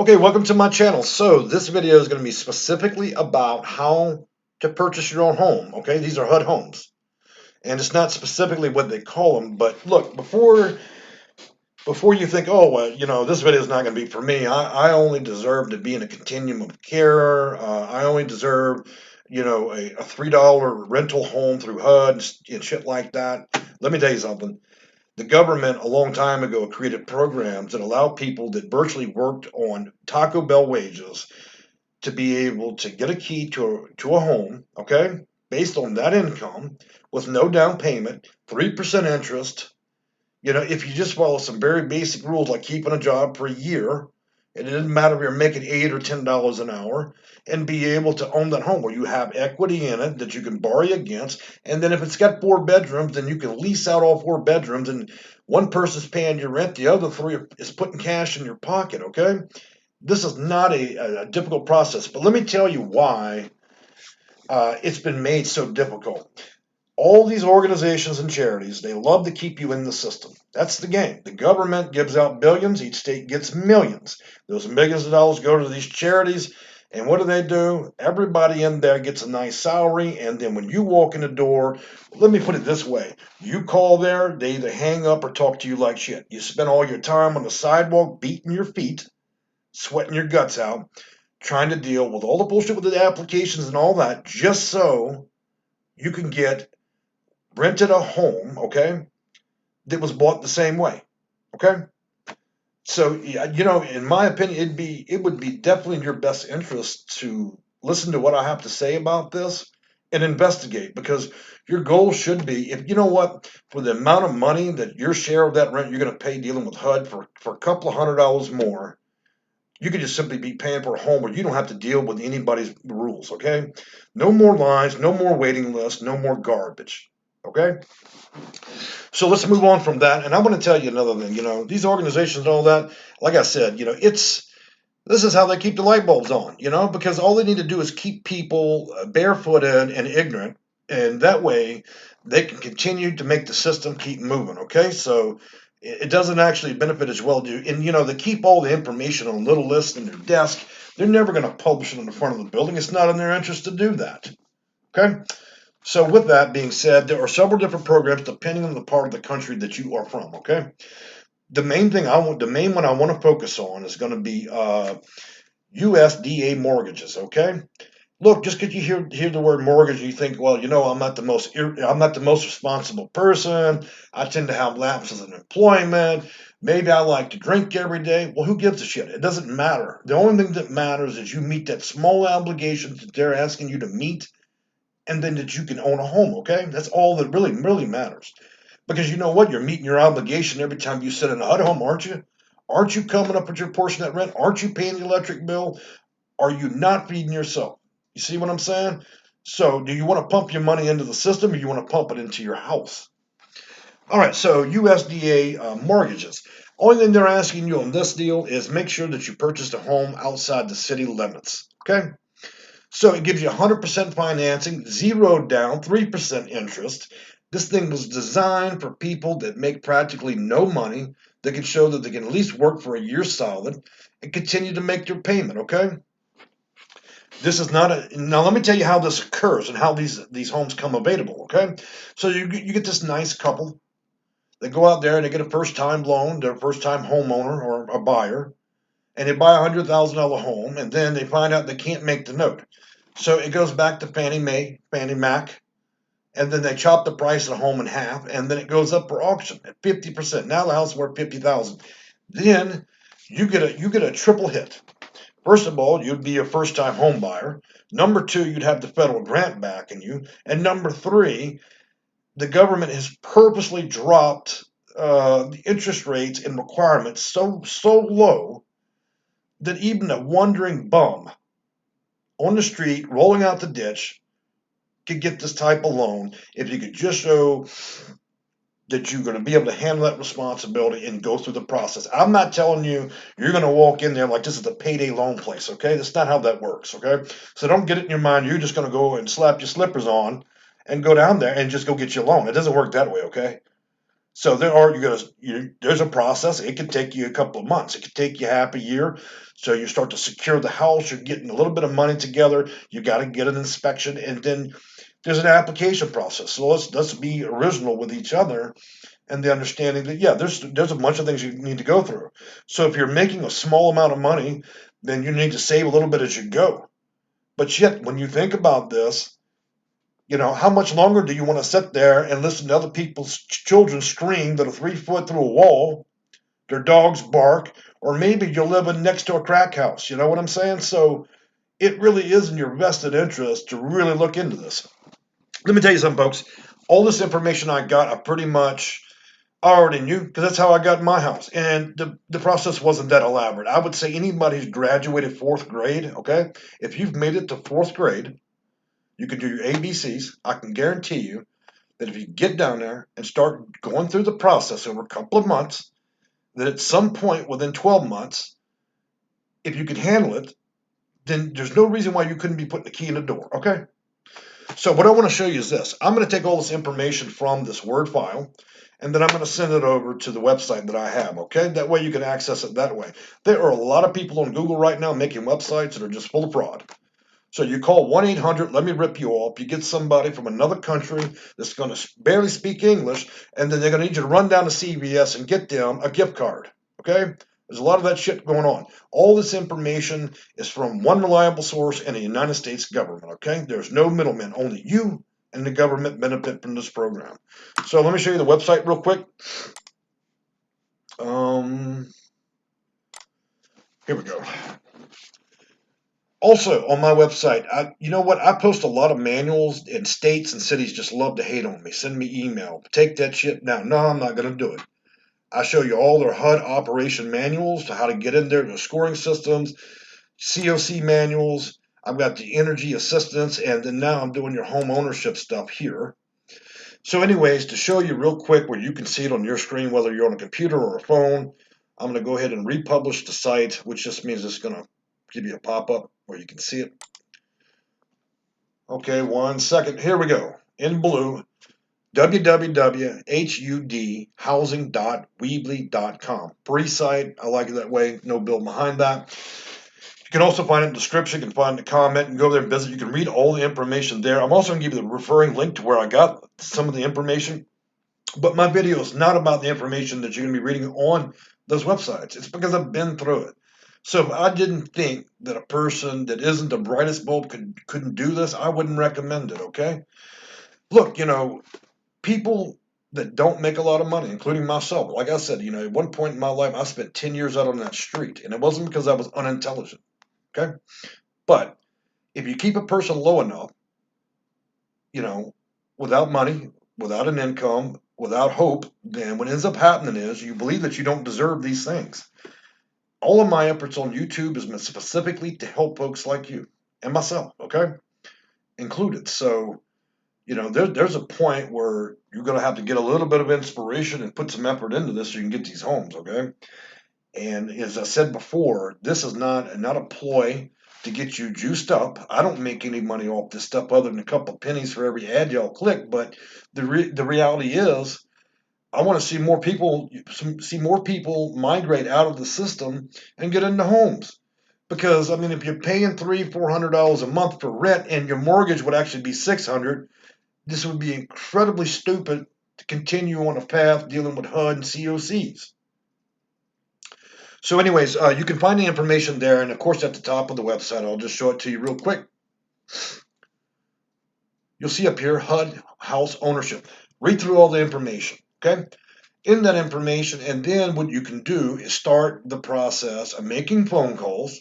Okay, welcome to my channel. So this video is going to be specifically about how to purchase your own home. Okay, these are HUD homes, and it's not specifically what they call them. But look, before you think, oh well, this video is not going to be for me. I only deserve to be in a continuum of care. I only deserve, a $3 rental home through HUD and shit like that. Let me tell you something. The government a long time ago created programs that allow people that virtually worked on Taco Bell wages to be able to get a key to a home, okay, based on that income with no down payment, 3% interest. If you just follow some very basic rules like keeping a job for a year, and it doesn't matter if you're making $8 or $10 an hour, and be able to own that home where you have equity in it that you can borrow against. And then if it's got 4 bedrooms, then you can lease out all 4 bedrooms, and one person's paying your rent, the other three is putting cash in your pocket, okay? This is not a difficult process, but let me tell you why it's been made so difficult. All these organizations and charities, they love to keep you in the system. That's the game. The government gives out billions, each state gets millions. Those millions of dollars go to these charities, and what do? Everybody in there gets a nice salary, and then when you walk in the door, let me put it this way. You call there, they either hang up or talk to you like shit. You spend all your time on the sidewalk beating your feet, sweating your guts out, trying to deal with all the bullshit with the applications and all that, just so you can get rented a home, okay, that was bought the same way, okay? So, yeah, in my opinion, it would be definitely in your best interest to listen to what I have to say about this and investigate, because your goal should be, if you know what, for the amount of money that your share of that rent you're going to pay dealing with HUD for a couple of $100 more, you could just simply be paying for a home where you don't have to deal with anybody's rules, okay? No more lines, no more waiting lists, no more garbage, okay? So let's move on from that. And I want to tell you another thing. These organizations and all that, like I said, this is how they keep the light bulbs on, because all they need to do is keep people barefooted and ignorant. And that way they can continue to make the system keep moving. Okay. So it doesn't actually benefit as well. And, they keep all the information on little lists in their desk. They're never going to publish it on the front of the building. It's not in their interest to do that. Okay. So with that being said, there are several different programs depending on the part of the country that you are from. Okay, the main one I want to focus on is going to be USDA mortgages. Okay, look, just because you hear the word mortgage, you think, well, I'm not the most responsible person. I tend to have lapses in employment. Maybe I like to drink every day. Well, who gives a shit? It doesn't matter. The only thing that matters is you meet that small obligation that they're asking you to meet, and then that you can own a home, okay? That's all that really, really matters. Because you know what? You're meeting your obligation every time you sit in a HUD home, aren't you? Aren't you coming up with your portion of that rent? Aren't you paying the electric bill? Are you not feeding yourself? You see what I'm saying? So, do you want to pump your money into the system, or you want to pump it into your house? All right, so USDA mortgages. Only thing they're asking you on this deal is make sure that you purchased a home outside the city limits, okay? So it gives you 100% financing, zero down, 3% interest. This thing was designed for people that make practically no money. They can show that they can at least work for a year solid and continue to make their payment, okay? This is not a, now let me tell you how this occurs and how these homes come available, okay? So you get this nice couple. They go out there and they get a first-time loan. They're a first-time homeowner or a buyer, and they buy a $100,000 home, and then they find out they can't make the note. So it goes back to Fannie Mac, and then they chop the price of the home in half, and then it goes up for auction at 50%. Now the house is worth 50,000. Then you get a triple hit. First of all, you'd be a first-time home buyer. Number two, you'd have the federal grant backing you, and number three, the government has purposely dropped the interest rates and requirements so low that even a wandering bum on the street rolling out the ditch could get this type of loan if you could just show that you're going to be able to handle that responsibility and go through the process. I'm not telling you you're going to walk in there like this is a payday loan place, okay? That's not how that works, okay? So don't get it in your mind you're just going to go and slap your slippers on and go down there and just go get your loan. It doesn't work that way, okay? So there's a process. It could take you a couple of months. It could take you half a year. So you start to secure the house. You're getting a little bit of money together. You got to get an inspection, and then there's an application process. So let's be original with each other and the understanding that yeah, there's a bunch of things you need to go through. So if you're making a small amount of money, then you need to save a little bit as you go. But yet, when you think about this, how much longer do you want to sit there and listen to other people's children scream that are 3 foot through a wall, their dogs bark, or maybe you're living next to a crack house? You know what I'm saying? So it really is in your vested interest to really look into this. Let me tell you something, folks. All this information I got, I pretty much already knew because that's how I got in my house. And the process wasn't that elaborate. I would say anybody who's graduated fourth grade, okay, if you've made it to fourth grade, you can do your ABCs. I can guarantee you that if you get down there and start going through the process over a couple of months, that at some point within 12 months, if you can handle it, then there's no reason why you couldn't be putting the key in the door, okay? So what I want to show you is this. I'm going to take all this information from this Word file, and then I'm going to send it over to the website that I have, okay? That way you can access it that way. There are a lot of people on Google right now making websites that are just full of fraud. So you call 1-800, let me rip you off. You get somebody from another country that's going to barely speak English, and then they're going to need you to run down to CVS and get them a gift card, okay? There's a lot of that shit going on. All this information is from one reliable source in the United States government, okay? There's no middlemen. Only you and the government benefit from this program. So let me show you the website real quick. Here we go. Also, on my website, you know what? I post a lot of manuals, and states and cities just love to hate on me. Send me email. Take that shit down. No, I'm not going to do it. I show you all their HUD operation manuals to how to get in there, the scoring systems, COC manuals. I've got the energy assistance, and then now I'm doing your home ownership stuff here. So anyways, to show you real quick where you can see it on your screen, whether you're on a computer or a phone, I'm going to go ahead and republish the site, which just means it's going to give you a pop-up where you can see it. Okay, 1 second. Here we go. In blue, www.HUD.Housing.Weebly.com. Free site. I like it that way. No bill behind that. You can also find it in the description. You can find the comment and go there and visit. You can read all the information there. I'm also going to give you the referring link to where I got some of the information. But my video is not about the information that you're going to be reading on those websites. It's because I've been through it. So if I didn't think that a person that isn't the brightest bulb couldn't do this, I wouldn't recommend it, okay? Look, people that don't make a lot of money, including myself, like I said, at one point in my life, I spent 10 years out on that street, and it wasn't because I was unintelligent, okay? But if you keep a person low enough, without money, without an income, without hope, then what ends up happening is you believe that you don't deserve these things. All of my efforts on YouTube is meant specifically to help folks like you and myself, okay, included. So, there's a point where you're going to have to get a little bit of inspiration and put some effort into this so you can get these homes, okay? And as I said before, this is not a ploy to get you juiced up. I don't make any money off this stuff other than a couple pennies for every ad y'all click. But the reality is, I want to see more people migrate out of the system and get into homes. Because I mean, if you're paying $300-400 a month for rent and your mortgage would actually be $600, this would be incredibly stupid to continue on a path dealing with HUD and COCs. So anyways, you can find the information there, and of course at the top of the website, I'll just show it to you real quick. You'll see up here, HUD House Ownership. Read through all the information, okay? In that information, and then what you can do is start the process of making phone calls,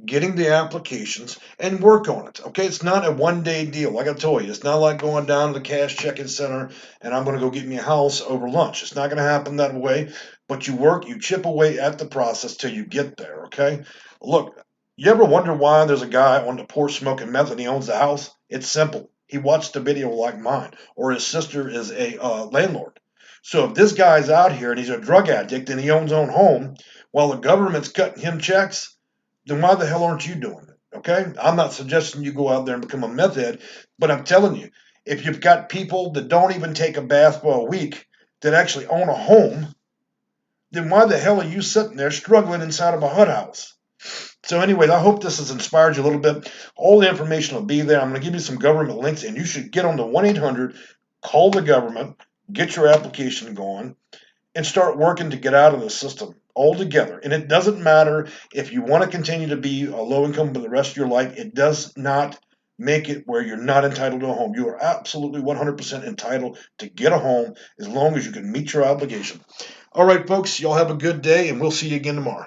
getting the applications, and work on it, okay? It's not a one-day deal. Like I told you, it's not like going down to the cash checking center and I'm going to go get me a house over lunch. It's not going to happen that way, but you chip away at the process till you get there, okay? Look, you ever wonder why there's a guy on the porch smoking meth and he owns the house? It's simple. He watched a video like mine, or his sister is a landlord. So if this guy's out here and he's a drug addict and he owns his own home while the government's cutting him checks, then why the hell aren't you doing it? Okay? I'm not suggesting you go out there and become a meth head, but I'm telling you, if you've got people that don't even take a bath for a week, that actually own a home, then why the hell are you sitting there struggling inside of a HUD house? So anyways, I hope this has inspired you a little bit. All the information will be there. I'm going to give you some government links, and you should get on the 1-800, call the government, get your application going, and start working to get out of the system altogether. And it doesn't matter if you want to continue to be a low income for the rest of your life. It does not make it where you're not entitled to a home. You are absolutely 100% entitled to get a home as long as you can meet your obligation. All right, folks, y'all have a good day, and we'll see you again tomorrow.